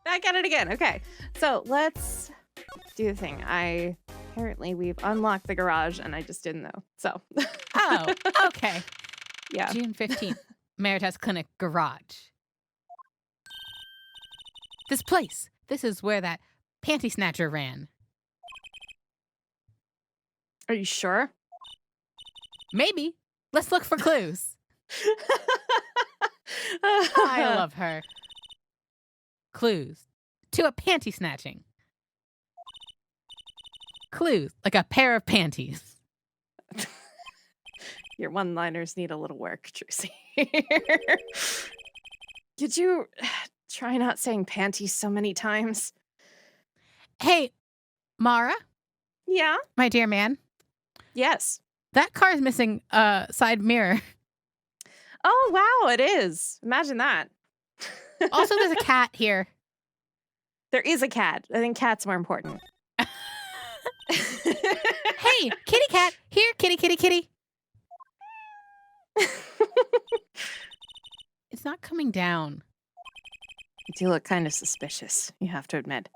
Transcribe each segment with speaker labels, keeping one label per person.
Speaker 1: back at it again. Okay, so let's do the thing. Apparently we've unlocked the garage and I just didn't know. So
Speaker 2: Oh, okay.
Speaker 1: yeah.
Speaker 2: June 15th, Meritas Clinic Garage. This place. This is where that panty snatcher ran.
Speaker 1: Are you sure?
Speaker 2: Maybe. Let's look for clues. I love her. Clues to a panty snatching. Clues like a pair of panties.
Speaker 1: Your one-liners need a little work, Trucy. Could you try not saying panties so many times?
Speaker 2: Hey, Mara,
Speaker 1: Yeah?
Speaker 2: my dear man,
Speaker 1: Yes.
Speaker 2: that car is missing a side mirror.
Speaker 1: Oh, wow, it is. Imagine that.
Speaker 2: Also, there's a cat here.
Speaker 1: There is a cat. I think cat's more important.
Speaker 2: Hey, kitty cat. Here, kitty, kitty, kitty. It's not coming down.
Speaker 1: You do look kind of suspicious, you have to admit.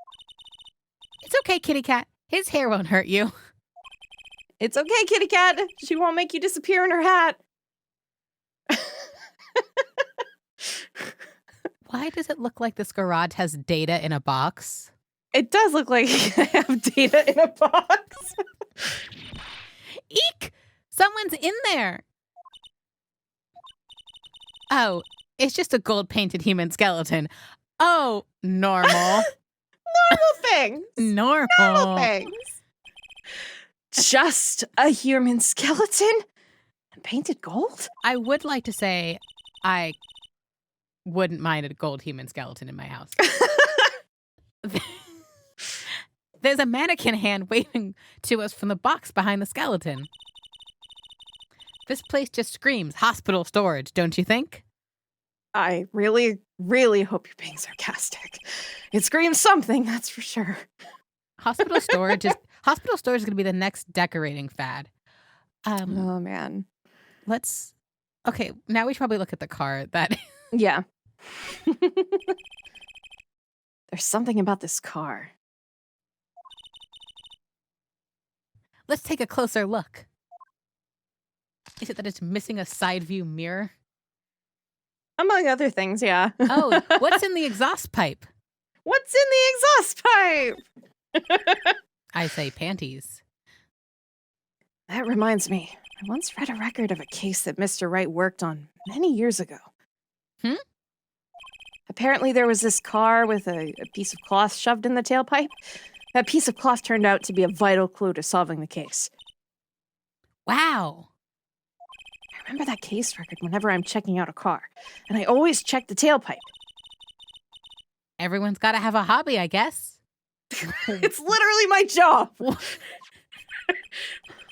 Speaker 2: It's okay, kitty cat. His hair won't hurt you.
Speaker 1: It's okay, kitty cat. She won't make you disappear in her hat.
Speaker 2: Why does it look like this garage has data in a box?
Speaker 1: It does look like I have data in a box.
Speaker 2: Eek! Someone's in there. Oh, it's just a gold-painted human skeleton. Oh, normal.
Speaker 1: Normal things.
Speaker 2: Normal.
Speaker 1: Normal things. Just a human skeleton and painted gold?
Speaker 2: I would like to say I wouldn't mind a gold human skeleton in my house. There's a mannequin hand waving to us from the box behind the skeleton. This place just screams hospital storage, don't you think?
Speaker 1: I really, really hope you're being sarcastic. It screams something, that's for sure.
Speaker 2: Hospital storage is going to be the next decorating fad.
Speaker 1: Oh, man.
Speaker 2: Okay, now we should probably look at the car.
Speaker 1: Yeah. There's something about this car.
Speaker 2: Let's take a closer look. Is it that it's missing a side view mirror?
Speaker 1: Among other things, yeah.
Speaker 2: Oh, what's in the exhaust pipe?
Speaker 1: What's in the exhaust pipe?
Speaker 2: I say panties.
Speaker 1: That reminds me. I once read a record of a case that Mr. Wright worked on many years ago. Apparently there was this car with a piece of cloth shoved in the tailpipe. That piece of cloth turned out to be a vital clue to solving the case.
Speaker 2: Wow.
Speaker 1: I remember that case record whenever I'm checking out a car, and I always check the tailpipe.
Speaker 2: Everyone's got to have a hobby, I guess.
Speaker 1: It's literally my job. Wouldn't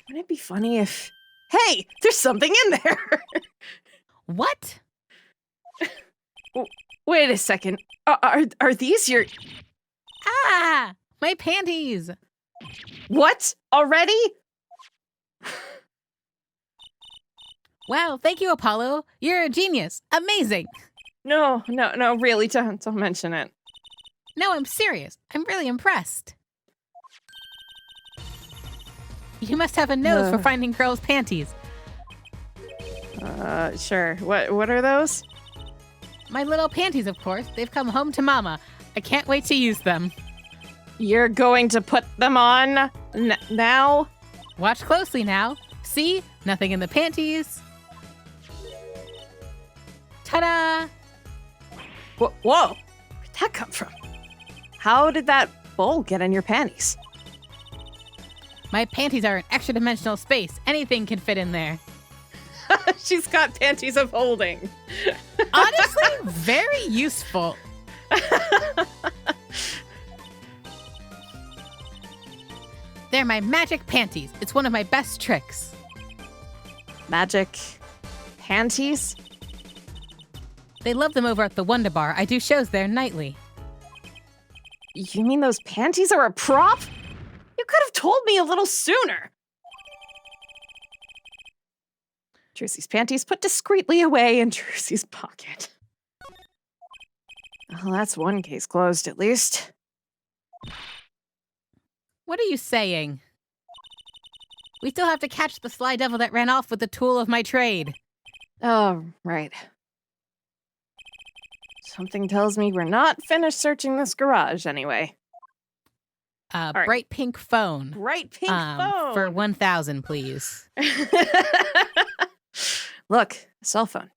Speaker 1: it be funny if... Hey, there's something in there.
Speaker 2: What?
Speaker 1: Wait a second. Are these your...
Speaker 2: Ah, my panties.
Speaker 1: What? Already?
Speaker 2: Wow, thank you, Apollo. You're a genius. Amazing.
Speaker 1: No, really, don't mention it.
Speaker 2: No, I'm serious. I'm really impressed. You must have a nose for finding girls' panties.
Speaker 1: Sure. What are those?
Speaker 2: My little panties, of course. They've come home to Mama. I can't wait to use them.
Speaker 1: You're going to put them on now?
Speaker 2: Watch closely now. See? Nothing in the panties. Ta-da!
Speaker 1: Whoa! Where'd that come from? How did that bowl get in your panties?
Speaker 2: My panties are an extra-dimensional space. Anything can fit in there.
Speaker 1: She's got panties of holding.
Speaker 2: Honestly, very useful. They're my magic panties. It's one of my best tricks.
Speaker 1: Magic panties?
Speaker 2: They love them over at the Wonder Bar. I do shows there nightly.
Speaker 1: You mean those panties are a prop? You could have told me a little sooner. Trucy's panties put discreetly away in Trucy's pocket. Well, that's one case closed, at least.
Speaker 2: What are you saying? We still have to catch the sly devil that ran off with the tool of my trade.
Speaker 1: Oh, right. Something tells me we're not finished searching this garage anyway.
Speaker 2: Bright
Speaker 1: right.
Speaker 2: pink phone.
Speaker 1: Bright pink phone.
Speaker 2: For 1,000, please.
Speaker 1: Look, a cell phone.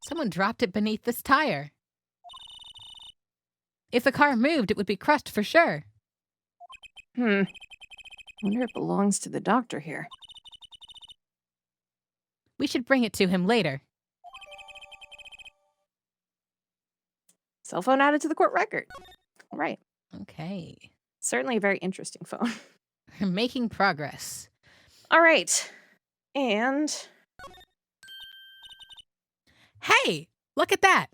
Speaker 2: Someone dropped it beneath this tire. If the car moved, it would be crushed for sure.
Speaker 1: Wonder if it belongs to the doctor here.
Speaker 2: We should bring it to him later.
Speaker 1: Cell phone added to the court record. All right.
Speaker 2: Okay.
Speaker 1: Certainly a very interesting phone.
Speaker 2: We're making progress.
Speaker 1: All right. And...
Speaker 2: Hey, look at that.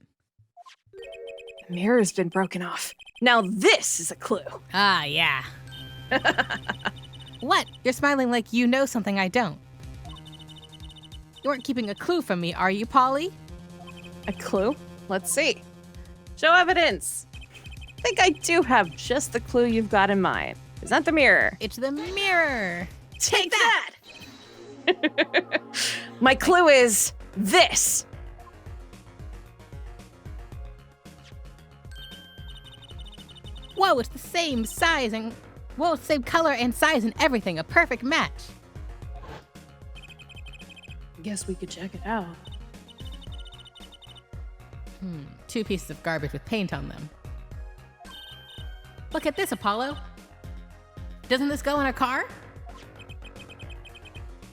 Speaker 1: the mirror's been broken off. Now this is a clue.
Speaker 2: Ah, yeah. What? You're smiling like you know something I don't. You aren't keeping a clue from me, are you, Polly?
Speaker 1: A clue? Let's see. Show evidence. I think I do have just the clue you've got in mind. Is that the mirror?
Speaker 2: It's the mirror.
Speaker 1: Take that! My clue is this.
Speaker 2: Whoa, it's the same size and... Whoa, same color and size and everything. A perfect match.
Speaker 1: Guess we could check it out.
Speaker 2: 2 pieces of garbage with paint on them. Look at this, Apollo. Doesn't this go in a car?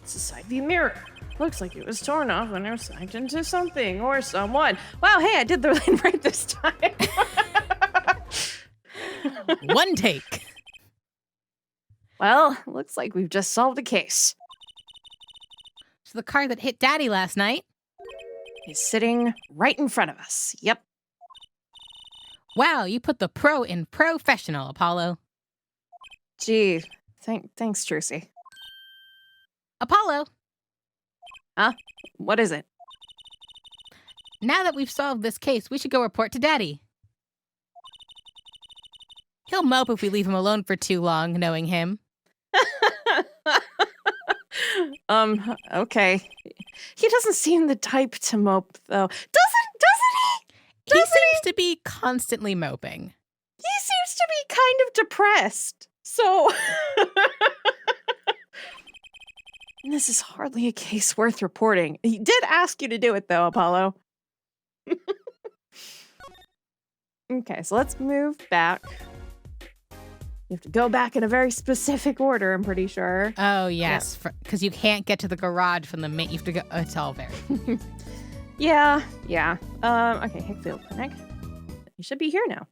Speaker 1: It's a side view mirror. Looks like it was torn off when it was sagged into something or someone. Wow, hey, I did the line right this time.
Speaker 2: 1 take.
Speaker 1: Well, looks like we've just solved a case.
Speaker 2: So the car that hit Daddy last night
Speaker 1: Is sitting right in front of us. Yep.
Speaker 2: Wow, you put the pro in professional, Apollo.
Speaker 1: Gee, thanks, Trucy.
Speaker 2: Apollo,
Speaker 1: What is it?
Speaker 2: now that we've solved this case, we should go report to Daddy. He'll mope if we leave him alone for too long, knowing him.
Speaker 1: Okay. He doesn't seem the type to mope, though. Doesn't he?
Speaker 2: He seems to be constantly moping.
Speaker 1: He seems to be kind of depressed. So... this is hardly a case worth reporting. He did ask you to do it, though, Apollo. Okay, so let's move back. You have to go back in a very specific order, I'm pretty sure.
Speaker 2: Oh, yes, because you can't get to the garage from the main. You have to go. It's all very confusing.
Speaker 1: Yeah. Okay, Hickfield Clinic. You should be here now.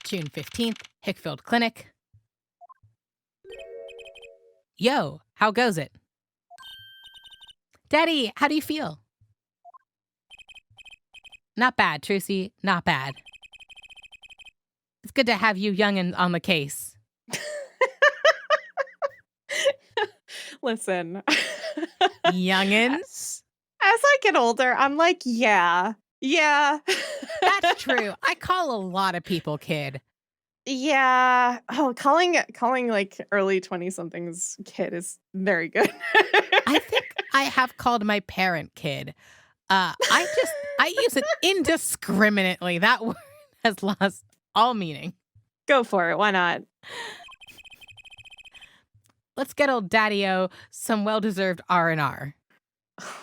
Speaker 2: June 15th, Hickfield Clinic. Yo, how goes it? Daddy, how do you feel? Not bad, Trucy, not bad. It's good to have you youngin' on the case.
Speaker 1: Listen.
Speaker 2: Youngins?
Speaker 1: As I get older, I'm like, yeah.
Speaker 2: That's true. I call a lot of people kid.
Speaker 1: Yeah. Oh, calling like early 20-somethings kid is very good.
Speaker 2: I think I have called my parent kid. I use it indiscriminately. That word has lost all meaning.
Speaker 1: Go for it. Why not?
Speaker 2: Let's get old Daddy-O some well-deserved R&R.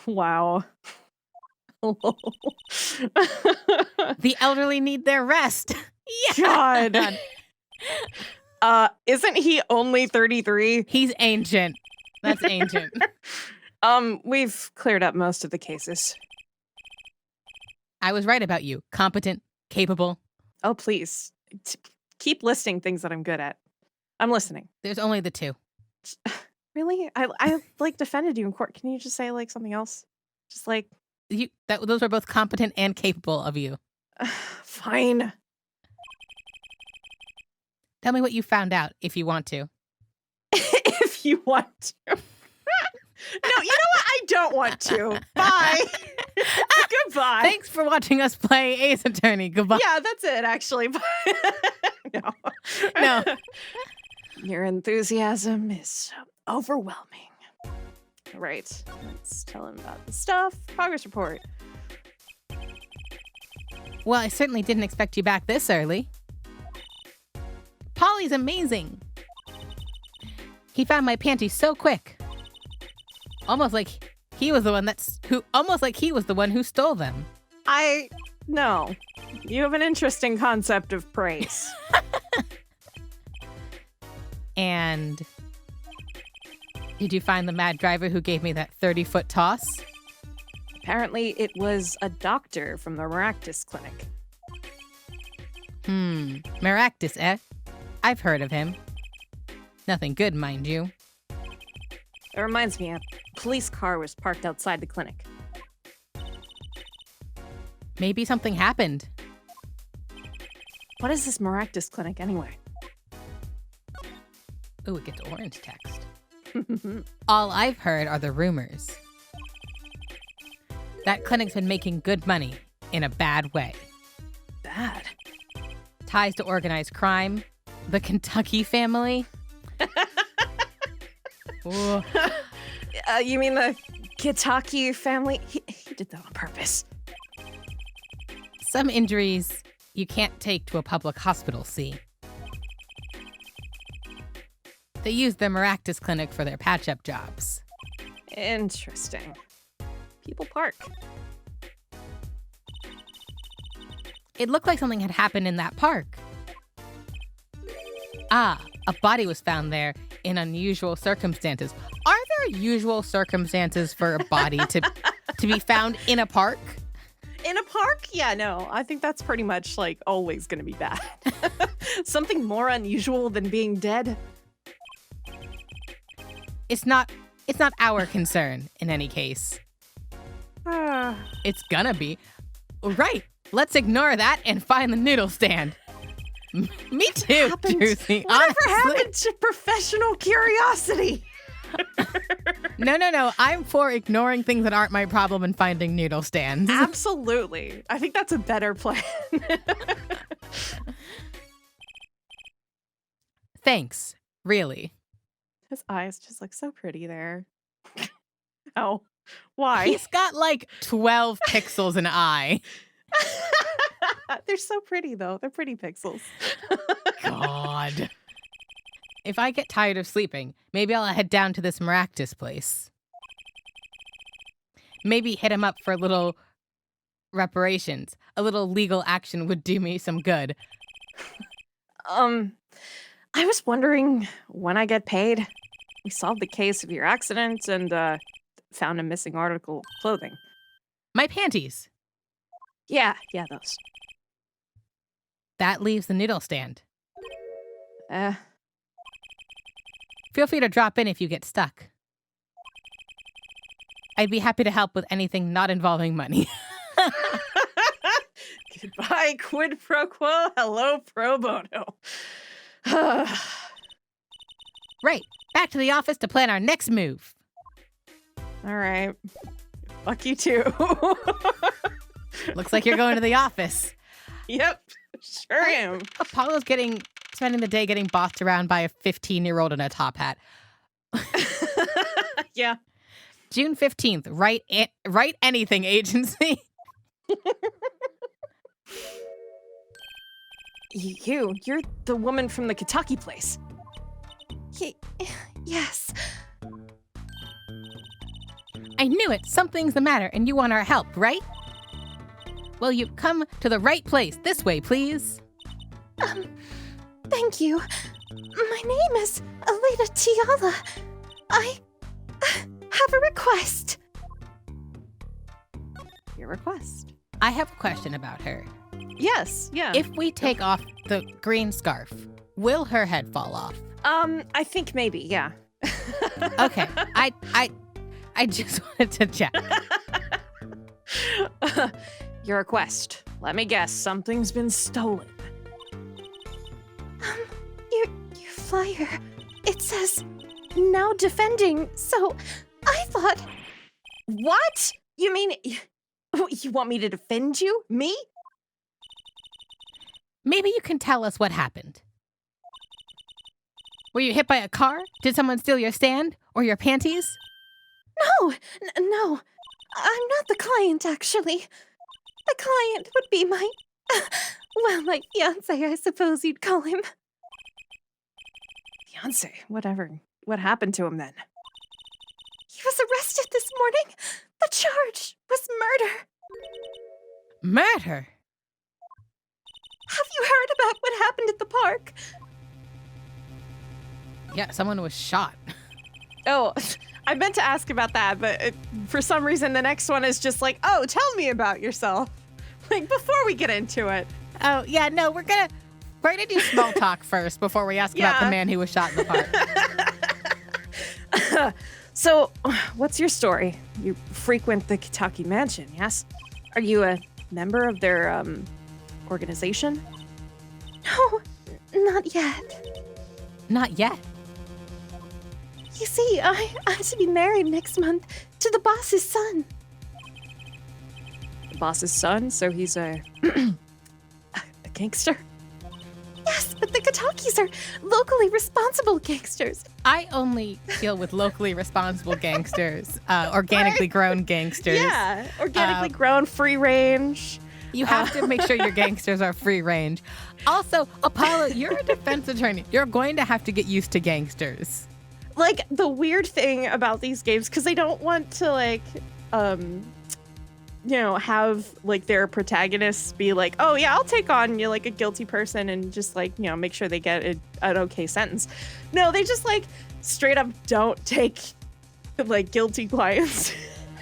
Speaker 1: Wow.
Speaker 2: The elderly need their rest. Yeah.
Speaker 1: God. Isn't he only 33?
Speaker 2: He's ancient. That's ancient.
Speaker 1: We've cleared up most of the cases.
Speaker 2: I was right about you. Competent, capable.
Speaker 1: Oh, please. Keep listing things that I'm good at. I'm listening.
Speaker 2: There's only the 2.
Speaker 1: Really? I like defended you in court. Can you just say like something else? Just like
Speaker 2: those are both competent and capable of you.
Speaker 1: Fine.
Speaker 2: Tell me what you found out if you want to.
Speaker 1: If you want to. No, you know what? I don't want to. Bye. Goodbye.
Speaker 2: Thanks for watching us play Ace Attorney. Goodbye.
Speaker 1: Yeah, that's it, actually. No.
Speaker 2: No.
Speaker 1: Your enthusiasm is overwhelming. Right. Let's tell him about the stuff. Progress report.
Speaker 2: Well, I certainly didn't expect you back this early. Polly's amazing. He found my panties so quick. Almost like he was the one who stole them.
Speaker 1: No. You have an interesting concept of praise.
Speaker 2: And did you find the mad driver who gave me that 30-foot toss?
Speaker 1: Apparently, it was a doctor from the Maractus Clinic.
Speaker 2: Maractus, eh? I've heard of him. Nothing good, mind you.
Speaker 1: It reminds me, a police car was parked outside the clinic.
Speaker 2: Maybe something happened.
Speaker 1: What is this Maractus Clinic, anyway?
Speaker 2: Ooh, it gets orange text. All I've heard are the rumors. That clinic's been making good money in a bad way.
Speaker 1: Bad?
Speaker 2: Ties to organized crime, the Kentucky family. Ooh.
Speaker 1: You mean the Kitaki family? He did that on purpose.
Speaker 2: Some injuries you can't take to a public hospital, see. They use the Maractus Clinic for their patch-up jobs.
Speaker 1: Interesting. People park.
Speaker 2: It looked like something had happened in that park. Ah, a body was found there in unusual circumstances. Are there usual circumstances for a body to be found in a park?
Speaker 1: In a park? Yeah, no. I think that's pretty much like always going to be bad. Something more unusual than being dead.
Speaker 2: It's not our concern in any case. It's gonna be. Right. Let's ignore that and find the noodle stand. Me too, Juicy.
Speaker 1: Whatever happened to professional curiosity?
Speaker 2: No. I'm for ignoring things that aren't my problem and finding noodle stands.
Speaker 1: Absolutely. I think that's a better plan.
Speaker 2: Thanks. Really.
Speaker 1: His eyes just look so pretty there. Oh, why?
Speaker 2: He's got like 12 pixels an eye.
Speaker 1: They're so pretty, though. They're pretty pixels.
Speaker 2: God. If I get tired of sleeping, maybe I'll head down to this Maractus place. Maybe hit him up for a little reparations. A little legal action would do me some good.
Speaker 1: I was wondering when I get paid. We solved the case of your accident and found a missing article of clothing.
Speaker 2: My panties.
Speaker 1: Yeah, those.
Speaker 2: That leaves the noodle stand.
Speaker 1: Uh,
Speaker 2: Feel free to drop in if you get stuck. I'd be happy to help with anything not involving money.
Speaker 1: Goodbye, quid pro quo. Hello, pro bono.
Speaker 2: Right. Back to the office to plan our next move.
Speaker 1: All right. Fuck you too.
Speaker 2: Looks like you're going to the office.
Speaker 1: Yep, sure am.
Speaker 2: Apollo's spending the day getting bossed around by a 15-year-old in a top hat.
Speaker 1: Yeah.
Speaker 2: June 15th, write anything, agency.
Speaker 1: You're the woman from the Kentucky place. Yes.
Speaker 2: I knew it. Something's the matter, and you want our help, right? Well, you've come to the right place. This way, please.
Speaker 3: Thank you. My name is Alita Tiala. I have a request.
Speaker 1: Your request.
Speaker 2: I have a question about her.
Speaker 1: Yes, yeah.
Speaker 2: If we take off the green scarf, will her head fall off?
Speaker 1: I think maybe, yeah.
Speaker 2: Okay. I just wanted to check.
Speaker 1: Your request. Let me guess, something's been stolen.
Speaker 3: Your flyer. It says, now defending, so I thought...
Speaker 1: What? You mean You want me to defend you? Me?
Speaker 2: Maybe you can tell us what happened. Were you hit by a car? Did someone steal your stand? Or your panties?
Speaker 3: No, no. I'm not the client, actually. The client would be my... well, my fiancé, I suppose you'd call him.
Speaker 1: Fiance, whatever. What happened to him then?
Speaker 3: He was arrested this morning. The charge was murder.
Speaker 2: Murder?
Speaker 3: Have you heard about what happened at the park?
Speaker 2: Yeah, someone was shot.
Speaker 1: Oh, I meant to ask about that, but for some reason the next one is just like, oh, tell me about yourself. Like, before we get into it.
Speaker 2: Oh, yeah, no, we're gonna do small talk first before we ask about the man who was shot in the park.
Speaker 1: So, what's your story? You frequent the Kentucky Mansion, yes? Are you a member of their, organization?
Speaker 3: No, not yet.
Speaker 2: Not yet.
Speaker 3: You see, I'm to be married next month to the boss's son.
Speaker 1: The boss's son, so he's a gangster?
Speaker 3: Yes, but the Katakis are locally responsible gangsters.
Speaker 2: I only deal with locally responsible gangsters, organically grown gangsters.
Speaker 1: Yeah, organically grown, free range.
Speaker 2: You have to make sure your gangsters are free range. Also, Apollo, you're a defense attorney. You're going to have to get used to gangsters.
Speaker 1: Like, the weird thing about these games, because they don't want to, like, have, like, their protagonists be like, oh, yeah, I'll take on, like, a guilty person and just, like, make sure they get an okay sentence. No, they just, like, straight up don't take, like, guilty clients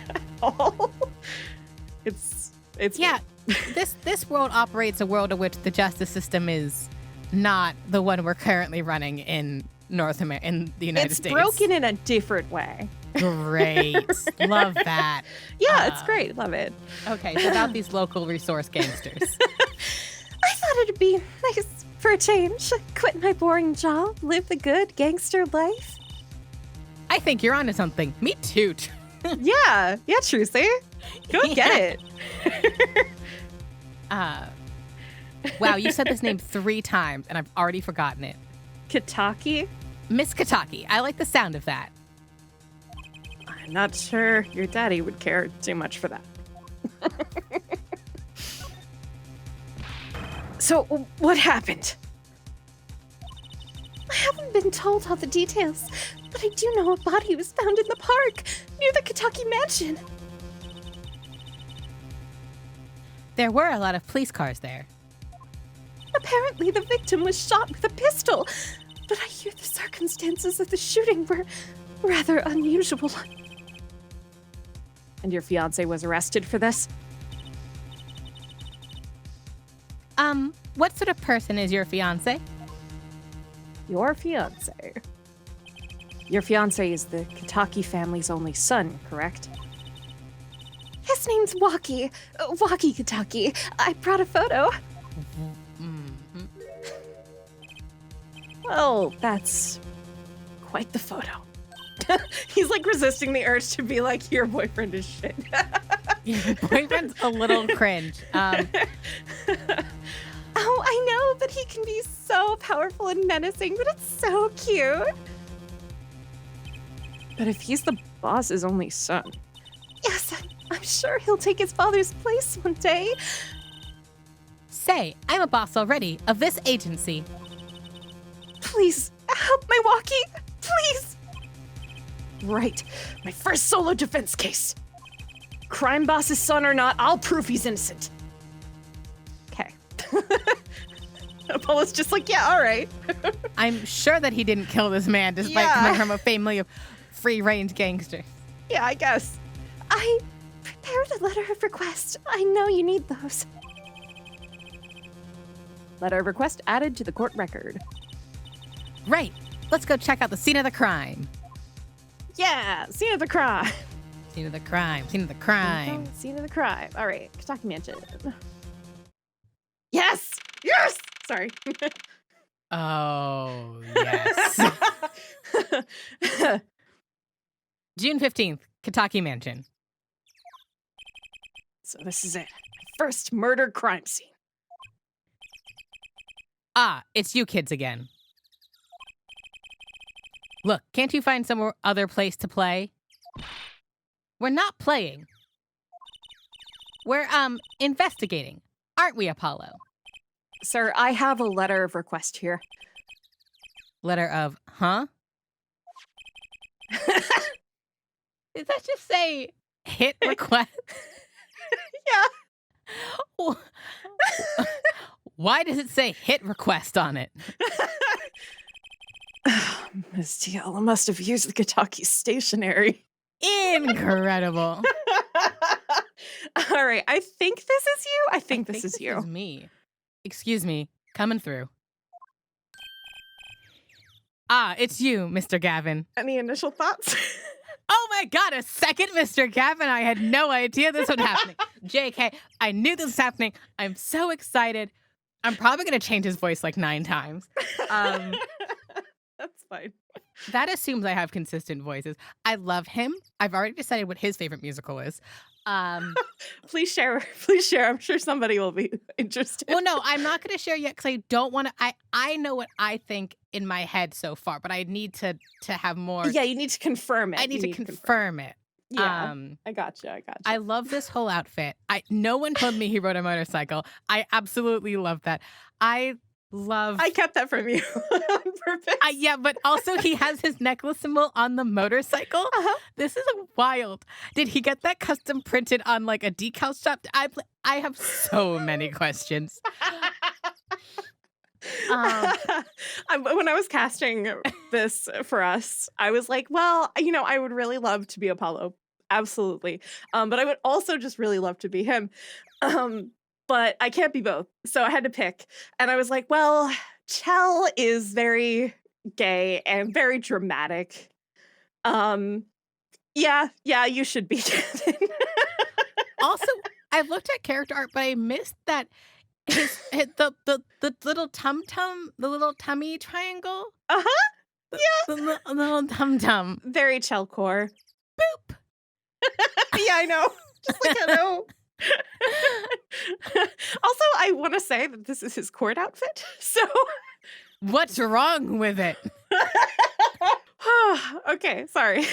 Speaker 1: at all. It's
Speaker 2: Yeah, this world operates a world in which the justice system is not the one we're currently running in North America, in the United States.
Speaker 1: It's broken in a different way.
Speaker 2: Great. Love that.
Speaker 1: Yeah, it's great. Love it.
Speaker 2: Okay, so about these local resource gangsters.
Speaker 3: I thought it'd be nice for a change. Quit my boring job, live the good gangster life.
Speaker 2: I think you're onto something. Me too.
Speaker 1: Yeah, Trucy. Go get it.
Speaker 2: Wow, you said this name 3 times, and I've already forgotten it.
Speaker 1: Kitaki?
Speaker 2: Miss Kataki. I like the sound of that.
Speaker 1: I'm not sure your daddy would care too much for that. So, what happened?
Speaker 3: I haven't been told all the details, but I do know a body was found in the park near the Kentucky Mansion.
Speaker 2: There were a lot of police cars there.
Speaker 3: Apparently, the victim was shot with a pistol, but I hear the circumstances of the shooting were rather unusual.
Speaker 1: And your fiance was arrested for this?
Speaker 2: What sort of person is your fiance?
Speaker 1: Your fiance? Your fiance is the Kitaki family's only son, correct?
Speaker 3: His name's Waki. Waki Kentucky. I brought a photo.
Speaker 1: Well, that's quite the photo. He's like resisting the urge to be like, your boyfriend is shit.
Speaker 2: Your boyfriend's a little cringe.
Speaker 3: Oh, I know, but he can be so powerful and menacing, but it's so cute.
Speaker 1: But if he's the boss's only son.
Speaker 3: Yes, I'm sure he'll take his father's place one day.
Speaker 2: Say, I'm a boss already of this agency.
Speaker 3: Please, help my Waki. Please.
Speaker 1: Right. My first solo defense case. Crime boss's son or not, I'll prove he's innocent. Okay. Apollo's just like, yeah, all right.
Speaker 2: I'm sure that he didn't kill this man despite coming from a family of free-range gangsters.
Speaker 1: Yeah, I guess.
Speaker 3: I prepared a letter of request. I know you need those.
Speaker 1: Letter of request added to the court record.
Speaker 2: Right. Let's go check out the scene of the crime.
Speaker 1: Yeah, scene of the crime.
Speaker 2: Scene of the crime. Scene of the crime.
Speaker 1: Scene of the crime. All right, Kentucky Mansion. Yes! Yes! Sorry.
Speaker 2: Oh, yes. June 15th, Kentucky Mansion.
Speaker 1: So this is it. First murder crime scene.
Speaker 2: Ah, it's you kids again. Look, can't you find some other place to play? We're not playing. We're, investigating. Aren't we, Apollo?
Speaker 1: Sir, I have a letter of request here.
Speaker 2: Letter of, huh? Did that just say hit request?
Speaker 1: Yeah.
Speaker 2: Why does it say hit request on it?
Speaker 1: Miss Tiela must have used the Kentucky stationery.
Speaker 2: Incredible.
Speaker 1: All right, I think this is you. I think this is you.
Speaker 2: This is me. Excuse me, coming through. Ah, it's you, Mr. Gavin.
Speaker 1: Any initial thoughts?
Speaker 2: Oh my God, a second Mr. Gavin. I had no idea this was happening. JK, I knew this was happening. I'm so excited. I'm probably going to change his voice like 9 times.
Speaker 1: That's fine.
Speaker 2: That assumes I have consistent voices. I love him. I've already decided what his favorite musical is.
Speaker 1: Please share. Please share. I'm sure somebody will be interested.
Speaker 2: Well, no, I'm not going to share yet because I don't want to. I know what I think in my head so far, but I need to have more.
Speaker 1: Yeah, you need to confirm it.
Speaker 2: I need to confirm it.
Speaker 1: Yeah, I gotcha.
Speaker 2: I love this whole outfit. No one told me he rode a motorcycle. I absolutely love that. I
Speaker 1: kept that from you on purpose.
Speaker 2: Yeah, but also he has his necklace symbol on the motorcycle.
Speaker 1: Uh-huh.
Speaker 2: This is wild. Did he get that custom printed on like a decal shop? I have so many questions.
Speaker 1: When I was casting this for us, I was like, well, I would really love to be Apollo. Absolutely. But I would also just really love to be him. But I can't be both. So I had to pick. And I was like, well, Chell is very gay and very dramatic. Yeah, you should be Gavin.
Speaker 2: Also, I looked at character art, but I missed that the little the little tummy triangle.
Speaker 1: Uh-huh. Yeah.
Speaker 2: The little tum-tum.
Speaker 1: Very Chell core.
Speaker 2: Boop.
Speaker 1: Yeah, I know. Just like I know. Also, I want to say that this is his court outfit. So,
Speaker 2: what's wrong with it?
Speaker 1: Okay, sorry.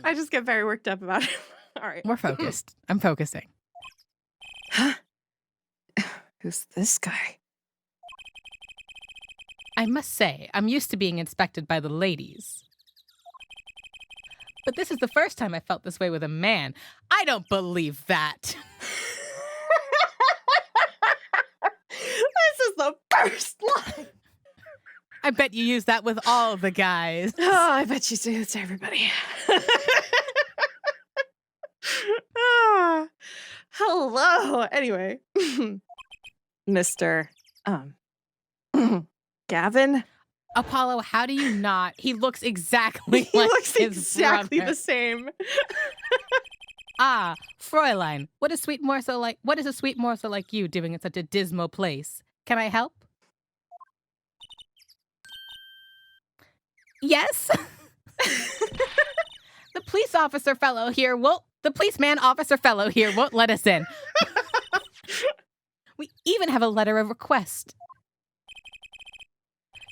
Speaker 1: I just get very worked up about it. All right.
Speaker 2: We're focused. I'm focusing.
Speaker 1: Who's this guy?
Speaker 2: I must say, I'm used to being inspected by the ladies. But this is the first time I felt this way with a man. I don't believe that.
Speaker 1: This is the first line.
Speaker 2: I bet you use that with all the guys.
Speaker 1: Oh, I bet you do it to everybody. Hello. Anyway, Mr. Gavin.
Speaker 2: Apollo, how do you not? He looks exactly
Speaker 1: He
Speaker 2: like
Speaker 1: looks
Speaker 2: his
Speaker 1: exactly
Speaker 2: brother.
Speaker 1: the same.
Speaker 2: Ah, Fräulein, what is a sweet morsel like you doing in such a dismal place? Can I help? Yes. The policeman officer fellow here won't let us in. We even have a letter of request.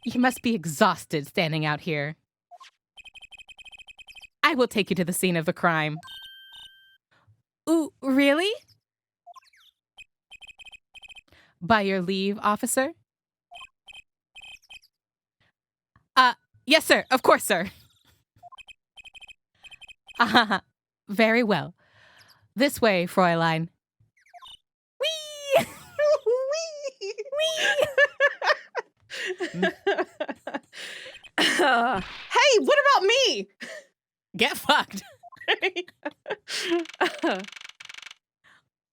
Speaker 2: You must be exhausted standing out here. I will take you to the scene of the crime. Ooh, really? By your leave, officer? Yes, sir. Of course, sir. Very well. This way, Fräulein. Whee!
Speaker 1: Whee! Hey, what about me?
Speaker 2: Get fucked.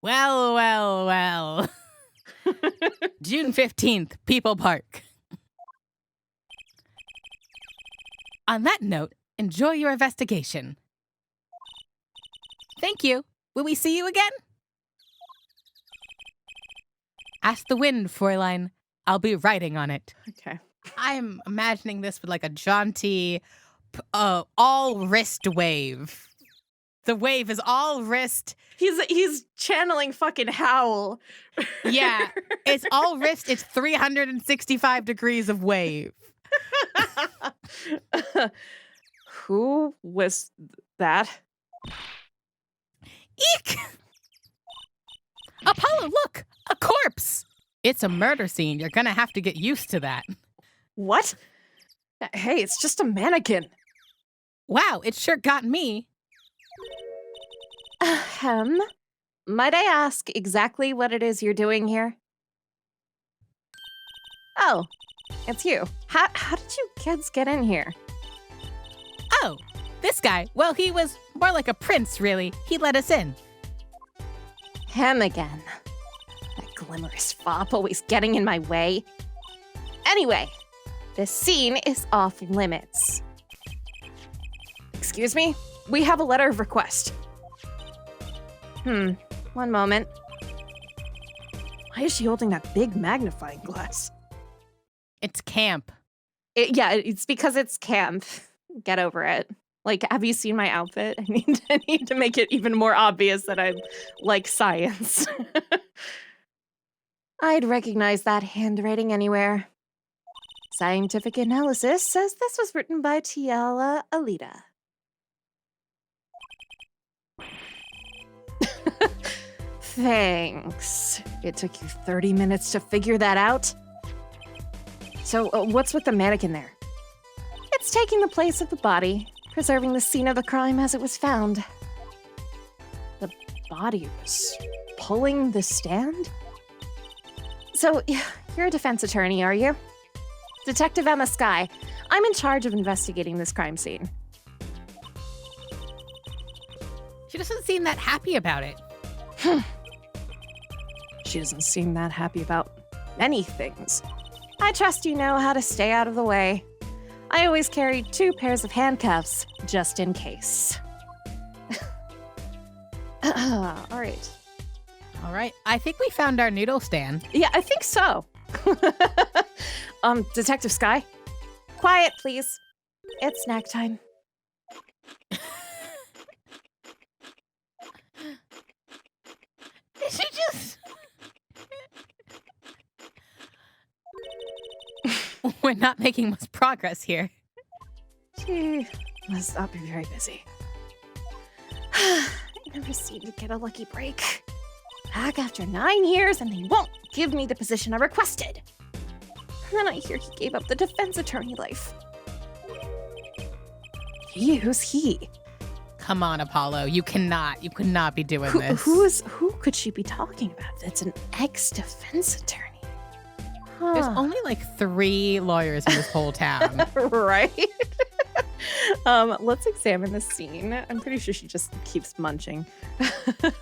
Speaker 2: Well. June 15th, People Park. On that note, enjoy your investigation. Thank you. Will we see you again? Ask the wind, Fräulein. I'll be riding on it.
Speaker 1: Okay.
Speaker 2: I'm imagining this with like a jaunty, all wrist wave. The wave is all wrist.
Speaker 1: He's channeling fucking Howl.
Speaker 2: Yeah, it's all wrist. It's 365 degrees of wave.
Speaker 1: Who was that?
Speaker 2: Eek! Apollo, look! A corpse! It's a murder scene. You're gonna have to get used to that.
Speaker 1: What? Hey, it's just a mannequin.
Speaker 2: Wow, it sure got me.
Speaker 3: Ahem. Might I ask exactly what it is you're doing here? Oh, it's you. How did you kids get in here?
Speaker 2: Oh, this guy. Well, he was more like a prince, really. He let us in.
Speaker 3: Him again. That glamorous fop always getting in my way. Anyway, this scene is off limits.
Speaker 1: Excuse me? We have a letter of request.
Speaker 3: One moment.
Speaker 1: Why is she holding that big magnifying glass?
Speaker 2: It's camp.
Speaker 1: It's because it's camp. Get over it. Like, have you seen my outfit? I need to make it even more obvious that I like science.
Speaker 3: I'd recognize that handwriting anywhere. Scientific analysis says this was written by Tiala Alita.
Speaker 1: Thanks. It took you 30 minutes to figure that out? So, what's with the mannequin there?
Speaker 3: It's taking the place of the body, preserving the scene of the crime as it was found.
Speaker 1: The body was pulling the stand?
Speaker 3: So, you're a defense attorney, are you? Detective Emma Skye. I'm in charge of investigating this crime scene.
Speaker 2: She doesn't seem that happy about it.
Speaker 1: She doesn't seem that happy about many things.
Speaker 3: I trust you know how to stay out of the way. I always carry 2 pairs of handcuffs, just in case.
Speaker 1: All right.
Speaker 2: All right, I think we found our noodle stand.
Speaker 1: Yeah, I think so. Detective Skye?
Speaker 3: Quiet, please. It's snack time.
Speaker 2: She just... We're not making much progress here.
Speaker 1: She must not be very busy.
Speaker 3: I never seem to get a lucky break. Back after 9 years and they won't give me the position I requested. And then I hear he gave up the defense attorney life.
Speaker 1: Who's he?
Speaker 2: Come on, Apollo. You could not be doing this.
Speaker 1: Who could she be talking about? That's an ex-defense attorney.
Speaker 2: There's only like 3 lawyers in this whole town.
Speaker 1: Right? Let's examine the scene. I'm pretty sure she just keeps munching.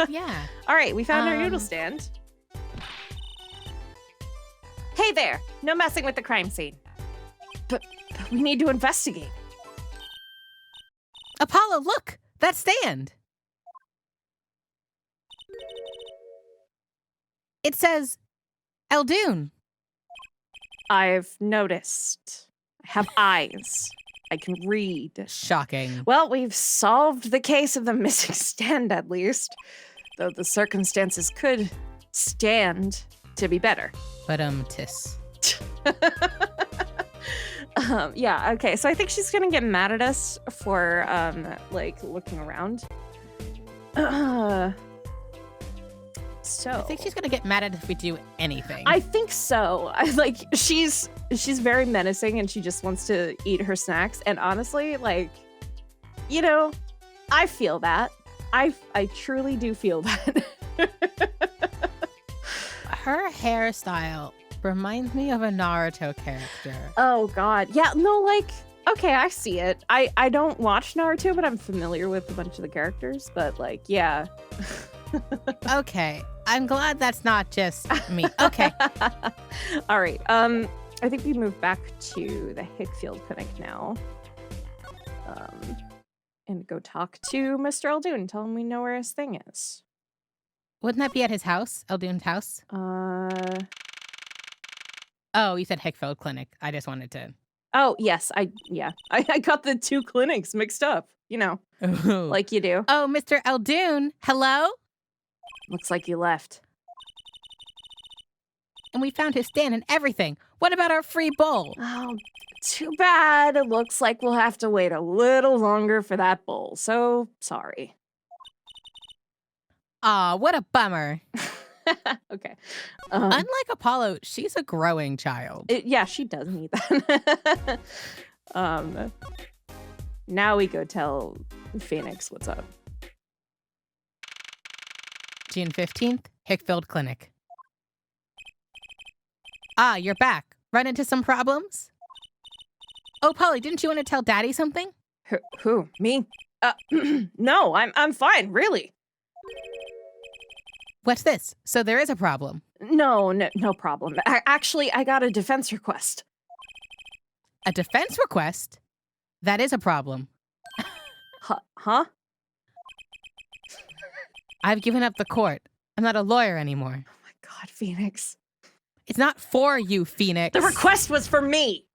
Speaker 2: Yeah.
Speaker 1: All right, we found our noodle stand.
Speaker 3: Hey there, no messing with the crime scene.
Speaker 1: But we need to investigate.
Speaker 2: Apollo, look! That stand! It says Eldoon.
Speaker 1: I've noticed. I have eyes. I can read.
Speaker 2: Shocking.
Speaker 1: Well, we've solved the case of the missing stand, at least. Though the circumstances could stand to be better.
Speaker 2: But, tis.
Speaker 1: Yeah, okay. So I think she's gonna get mad at us for, like, looking around. So
Speaker 2: I think she's gonna get mad at us if we do anything.
Speaker 1: I think so. She's very menacing and she just wants to eat her snacks. And honestly, like, you know, I feel that. I truly do feel that.
Speaker 2: Her hairstyle reminds me of a Naruto character.
Speaker 1: Oh God. Yeah, no, like, okay, I see it. I don't watch Naruto, but I'm familiar with a bunch of the characters, but like, yeah.
Speaker 2: Okay. I'm glad that's not just me. Okay.
Speaker 1: All right. I think we move back to the Hickfield Clinic now. And go talk to Mr. Eldoon. Tell him we know where his thing is.
Speaker 2: Wouldn't that be at his house? Eldoon's house? Oh, you said Hickfield Clinic. I just wanted to...
Speaker 1: Oh, yes. I got the 2 clinics mixed up. like you do.
Speaker 2: Oh, Mr. Eldoon, hello?
Speaker 1: Looks like you left.
Speaker 2: And we found his stand and everything. What about our free bowl?
Speaker 1: Oh, too bad. It looks like we'll have to wait a little longer for that bowl. So sorry.
Speaker 2: Aw, what a bummer.
Speaker 1: Okay.
Speaker 2: Unlike Apollo, she's a growing child.
Speaker 1: Yeah, she does need that. Now we go tell Phoenix what's up.
Speaker 2: June 15th, Hickfield Clinic. Ah, you're back. Run into some problems? Oh, Polly, didn't you want to tell Daddy something?
Speaker 1: Who? Me? No, I'm fine, really.
Speaker 2: What's this? So there is a problem.
Speaker 1: No problem. Actually, I got a defense request.
Speaker 2: A defense request? That is a problem.
Speaker 1: Huh?
Speaker 2: I've given up the court. I'm not a lawyer anymore.
Speaker 1: Oh my God, Phoenix.
Speaker 2: It's not for you, Phoenix.
Speaker 1: The request was for me.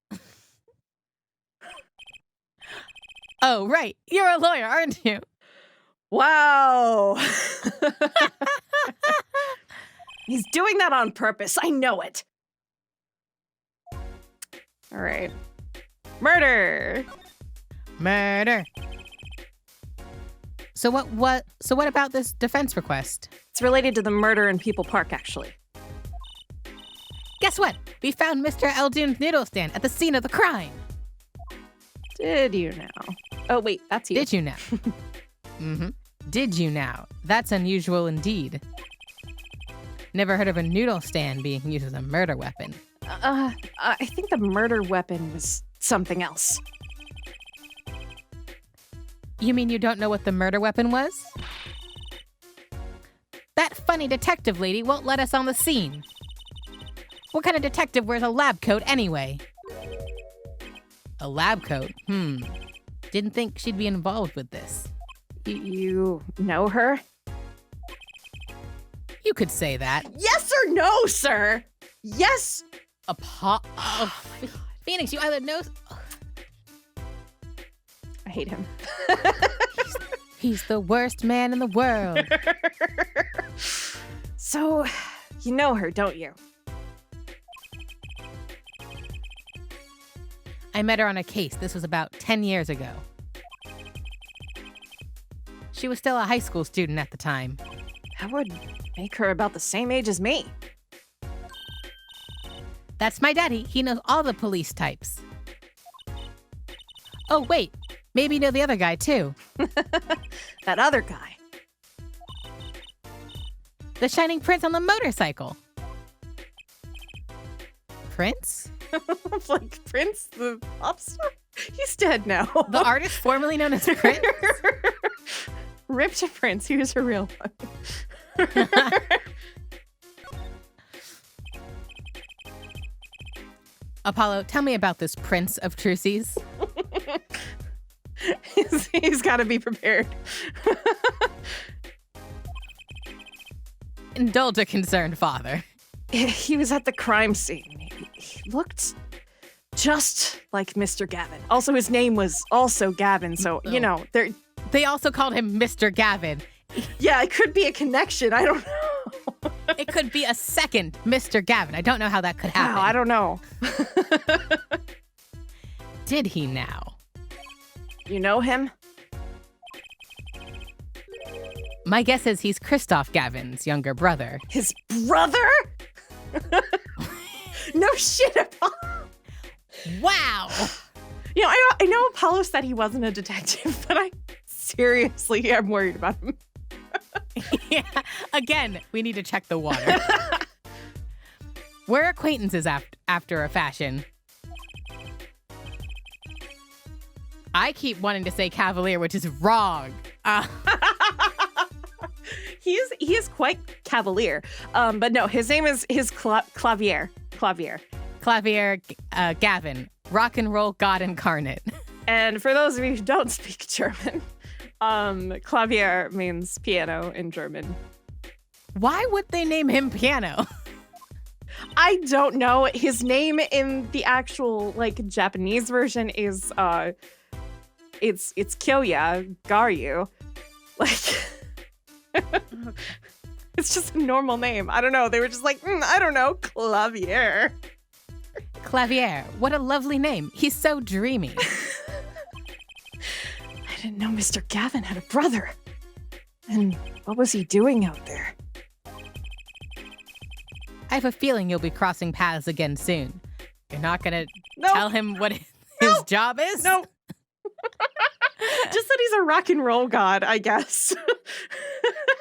Speaker 2: Oh, right. You're a lawyer, aren't you?
Speaker 1: Wow. He's doing that on purpose. I know it. All right. Murder.
Speaker 2: So what about this defense request?
Speaker 1: It's related to the murder in People Park, actually.
Speaker 2: Guess what? We found Mr. Eldoon's noodle stand at the scene of the crime.
Speaker 1: Did you now? Oh, wait, that's you.
Speaker 2: Did you now? Mm-hmm. Did you now? That's unusual indeed. Never heard of a noodle stand being used as a murder weapon.
Speaker 1: I think the murder weapon was something else.
Speaker 2: You mean you don't know what the murder weapon was? That funny detective lady won't let us on the scene. What kind of detective wears a lab coat anyway? A lab coat? Didn't think she'd be involved with this.
Speaker 1: You know her?
Speaker 2: You could say that.
Speaker 1: Yes or no, sir? Yes.
Speaker 2: Phoenix, you either know...
Speaker 1: I hate him.
Speaker 2: He's the worst man in the world.
Speaker 1: So, you know her, don't you?
Speaker 2: I met her on a case. This was about 10 years ago. She was still a high school student at the time.
Speaker 1: That would make her about the same age as me.
Speaker 2: That's my daddy. He knows all the police types. Oh, wait. Maybe you know the other guy, too.
Speaker 1: That other guy.
Speaker 2: The shining prince on the motorcycle. Prince?
Speaker 1: Like Prince, the pop star? He's dead now.
Speaker 2: The artist formerly known as Prince?
Speaker 1: Rip to Prince. He was a real one.
Speaker 2: Apollo, tell me about this Prince of Trucies.
Speaker 1: He's got to be prepared.
Speaker 2: Indulge a concerned father.
Speaker 1: He was at the crime scene. He looked just like Mr. Gavin. Also, his name was also Gavin, so, you know,
Speaker 2: They also called him Mr. Gavin.
Speaker 1: yeah, it could be a connection. I don't know.
Speaker 2: It could be a second Mr. Gavin. I don't know how that could happen.
Speaker 1: Wow, I don't know.
Speaker 2: Did he now?
Speaker 1: You know him?
Speaker 2: My guess is he's Christoph Gavin's younger brother.
Speaker 1: His brother? No shit, Apollo.
Speaker 2: Wow!
Speaker 1: You know, I know Apollo said he wasn't a detective, but I seriously am worried about him.
Speaker 2: Yeah. Again, we need to check the water. We're acquaintances after a fashion. I keep wanting to say cavalier, which is wrong.
Speaker 1: He is quite cavalier. But no, his name is Clavier.
Speaker 2: Clavier Gavin, rock and roll god incarnate.
Speaker 1: And for those of you who don't speak German, Clavier means piano in German.
Speaker 2: Why would they name him Piano?
Speaker 1: I don't know. His name in the actual like Japanese version is it's Kyoya, Garyu. Like, it's just a normal name. I don't know. They were just like, I don't know, Clavier.
Speaker 2: Clavier, what a lovely name. He's so dreamy.
Speaker 1: I didn't know Mr. Gavin had a brother. And what was he doing out there?
Speaker 2: I have a feeling you'll be crossing paths again soon. You're not gonna
Speaker 1: No.
Speaker 2: tell him what his job is?
Speaker 1: No. Just that he's a rock and roll god, I guess.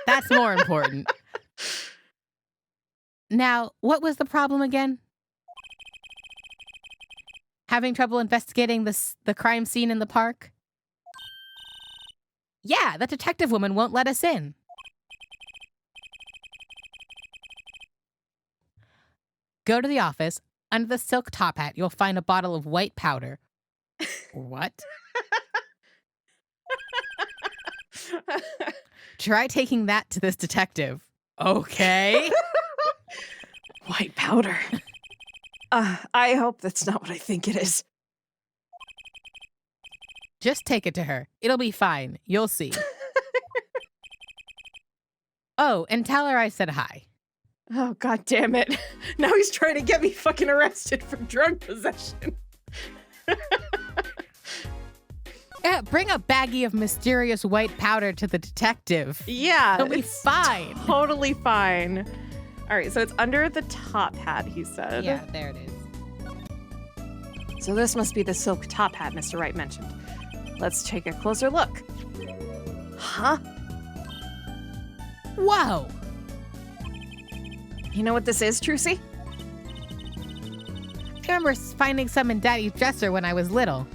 Speaker 2: That's more important. Now, what was the problem again? Having trouble investigating the crime scene in the park? Yeah, the detective woman won't let us in. Go to the office. Under the silk top hat, you'll find a bottle of white powder. What? Try taking that to this detective. Okay.
Speaker 1: White powder. I hope that's not what I think it is.
Speaker 2: Just take it to her. It'll be fine. You'll see. Oh, and tell her I said hi.
Speaker 1: Oh, god damn it. Now he's trying to get me fucking arrested for drug possession.
Speaker 2: Yeah, bring a baggie of mysterious white powder to the detective.
Speaker 1: Yeah.
Speaker 2: It'll be fine.
Speaker 1: Totally fine. All right, so it's under the top hat, he said.
Speaker 2: Yeah, there it is.
Speaker 1: So this must be the silk top hat Mr. Wright mentioned. Let's take a closer look. Huh?
Speaker 2: Whoa.
Speaker 1: You know what this is, Trucy?
Speaker 2: I remember finding some in Daddy's dresser when I was little.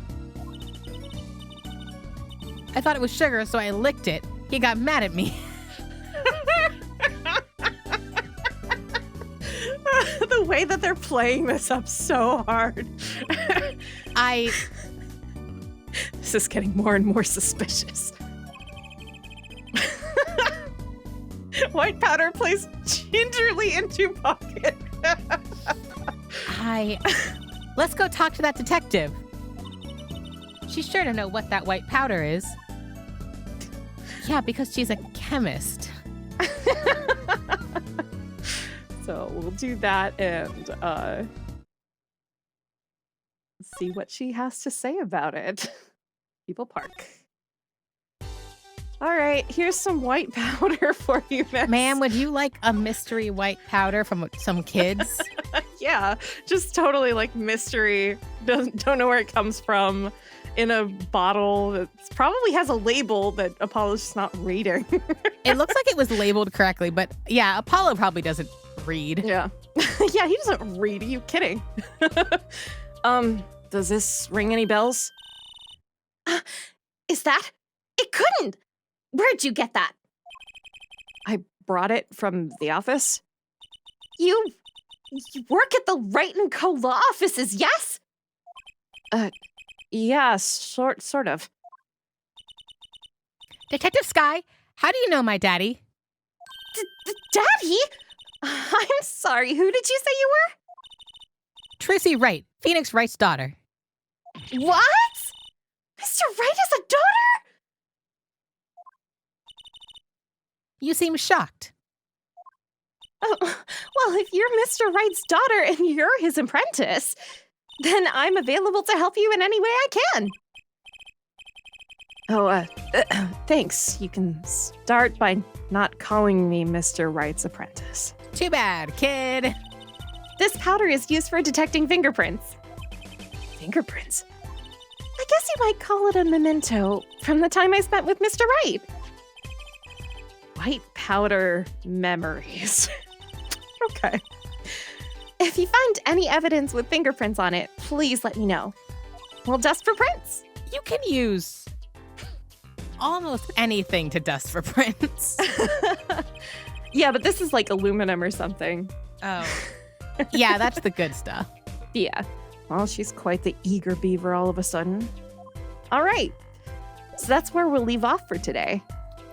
Speaker 2: I thought it was sugar, so I licked it. He got mad at me.
Speaker 1: The way that they're playing this up so hard. This is getting more and more suspicious. White powder placed gingerly into pocket.
Speaker 2: Let's go talk to that detective. She's sure to know what that white powder is. Yeah, because she's a chemist.
Speaker 1: So we'll do that and see what she has to say about it. People Park. All right, here's some white powder for you, miss.
Speaker 2: Ma'am, would you like a mystery white powder from some kids?
Speaker 1: Yeah, just totally like mystery. Don't know where it comes from. In a bottle that probably has a label that Apollo's just not reading.
Speaker 2: It looks like it was labeled correctly, but yeah, Apollo probably doesn't read.
Speaker 1: Yeah. Yeah, he doesn't read. Are you kidding? Does this ring any bells?
Speaker 3: Is that? It couldn't! Where'd you get that?
Speaker 1: I brought it from the office.
Speaker 3: You work at the Wright & Co. law offices, yes?
Speaker 1: Yeah, sort of.
Speaker 2: Detective Sky, how do you know my daddy?
Speaker 3: Daddy? I'm sorry, who did you say you
Speaker 2: Tracy Wright, Phoenix Wright's daughter.
Speaker 3: were? What? Mr. Wright has a daughter?
Speaker 2: You seem shocked.
Speaker 3: Oh, well, if you're Mr. Wright's daughter and you're his apprentice, then I'm available to help you in any way I can.
Speaker 1: Oh, thanks. You can start by not calling me Mr. Wright's apprentice.
Speaker 2: Too bad, kid.
Speaker 3: This powder is used for detecting fingerprints.
Speaker 1: Fingerprints?
Speaker 3: I guess you might call it a memento from the time I spent with Mr. Wright.
Speaker 1: White powder memories. Okay.
Speaker 3: If you find any evidence with fingerprints on it, please let me know. We'll dust for prints.
Speaker 2: You can use almost anything to dust for prints.
Speaker 1: Yeah, but this is like aluminum or something.
Speaker 2: Oh. Yeah, that's the good stuff.
Speaker 1: Yeah. Well, she's quite the eager beaver all of a sudden. All right. So that's where we'll leave off for today.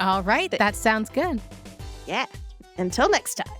Speaker 2: All right, that sounds good.
Speaker 3: Yeah. Until next time.